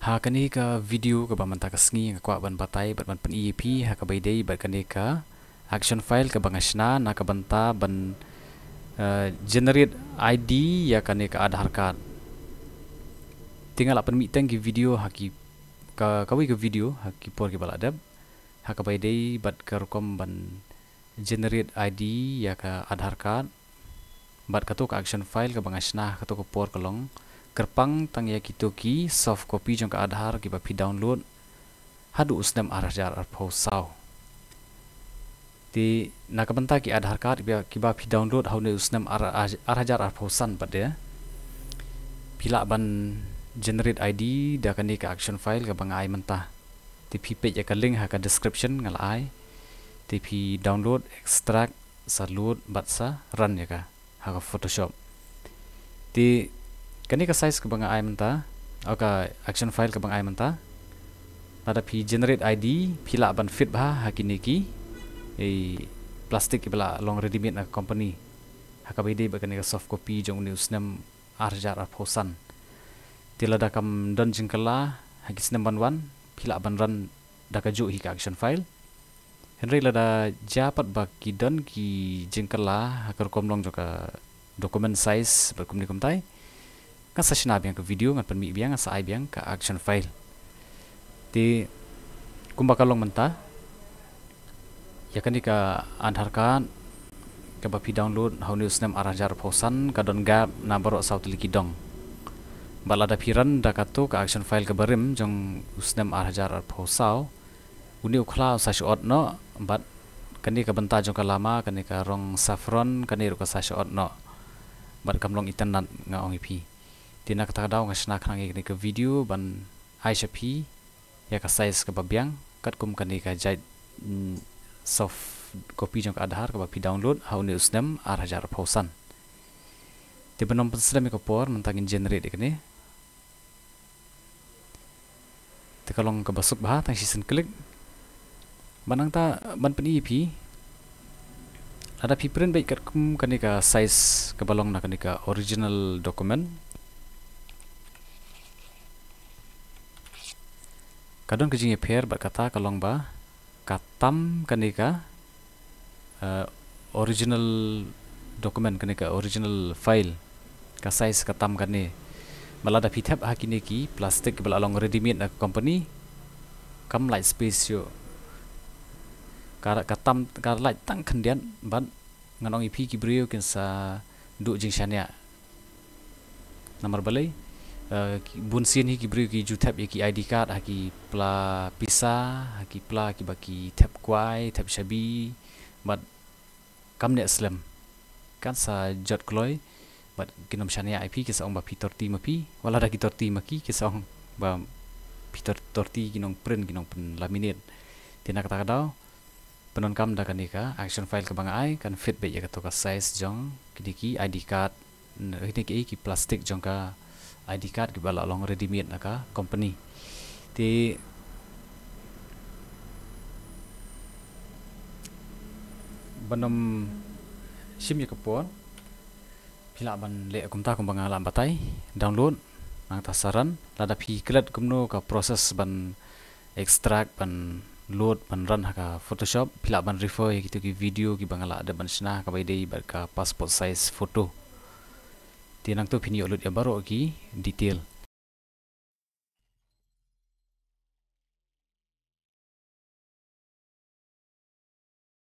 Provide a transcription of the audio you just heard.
Ha kani ka video ka bamanta ka sngi ka kwa ban batai ban pen EP ha ka baidei ban kani ka action file ka bangasna na ka banta ban generate ID ya kani ka Aadhaar card tinggal apan miteng ki video ha ki ka kawi ka video ha ki por ki baladab ha ka baidei bat ka rukom ban generate ID ya ka Aadhaar card bat ka to ka action file ka bangasna ka to ka por ka long kerpang tang ya kito ki soft copy jong ka Aadhaar ki ba pi download hadu usnam Aadhaar arpho sau ti nakabanta ki Aadhaar card ki ba pi download haune usnam Aadhaar arpho san bade pila ban generate ID da kani ka action file ka bangai menta ti pi page ka link ha ka description ngalai ti pi download extract salud batsa run ya ka ha ka Photoshop ti kani ka size ka bangai menta o ka action file ka bangai menta nada pi generate ID pila ban fit ba hakini ki plastic bala long ready made na company hakabide ba kani ka soft copy jong ni usnam Aadhaar arpho san tila da kam don jingkala hagis number 1 pila ban run da ka ju hi ka action file henry la da japat ba ki don ki jingkala hakar kom long joka document size berkum ni kumtai kan sashna biang ke video ngan penmi biang sa ai biang ka action file ti kumbakalong menta ya kan ka Aadhaar card ka bapi download hauni usnam Aadhaar phosan ka don gap na baro saut likidong balada piran da kato ka action file ka barim jong usnam Aadhaar phosau uni ukhla sa shot no bat kani ka banta jong ka lama kani ka rong saffron kani ro ka sa shot no bat kamlong internet nga ong ipi tina kata daw nga snack nang ni ka video ban Aisha P ya ka size ka babyang kat kum kani ka jait soft copy jong ka Aadhaar ka bapi download hauni usnam Aadhaar phosan ti banom penslam ka por mentangin generate ikni ti kalong ka basuk bah tang season click banang ta ban pen EP ada pi print baik kat kum kani ka size ka balong na kani ka original document kadon ke jinge pair bat kata kalong ba katam kani ka original document kani ka original file ka size katam kani malada pitap hakini ki plastic bal along ready made na company kam light space yo kara katam kar light tang khandian ban nganong ipi ki brio kin sa du jing shania nomor balai bun sin hi ki brio ki jutap ki ID card haki pla pisa haki pla ki baki tap kwai tap shabi bat kam ne slam kan sa jot kloi bat kinom shania IP ki sa ong ba pitor ti mapi wala da kitor ti maki ki sa ong ba pitor torti kinong print kinong pen laminate tina kata daw penon kam da kanika action file ka bangai kan fit be ya ka to ka size jong kidiki ID card ini ki plastic jong ka ID card ki bala long ready made na ka company ti banom sim ya kapon pila ban le akum ta kum bangalam batai download nang tasaran lada pi klet kumno ka proses ban extract ban load ban run ka Photoshop pila ban refer ya gitu ki video ki bangala ada ban sna ka baidei bar ka passport size photo tinang tu pini ulut ya baro ki detail